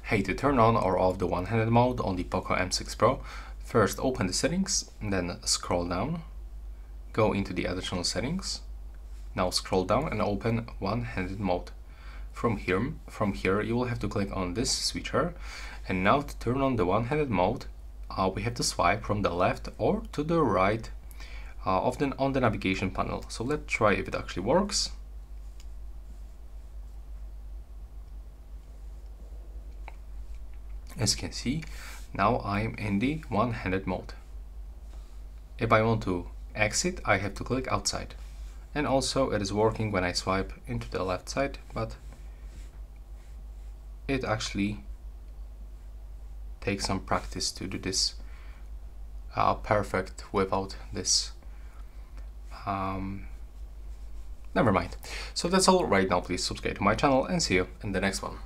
Hey, to turn on or off the one-handed mode on the POCO M6 Pro, first open the settings, then scroll down, go into the additional settings. Now scroll down and open one-handed mode. From here you will have to click on this switcher, and now to turn on the one-handed mode, we have to swipe from the left or to the right on the navigation panel. So let's try if it actually works. As you can see, now I am in the one-handed mode. If I want to exit, I have to click outside. And also it is working when I swipe into the left side, but it actually takes some practice to do this perfect without this. Never mind. So that's all right now. Please subscribe to my channel and see you in the next one.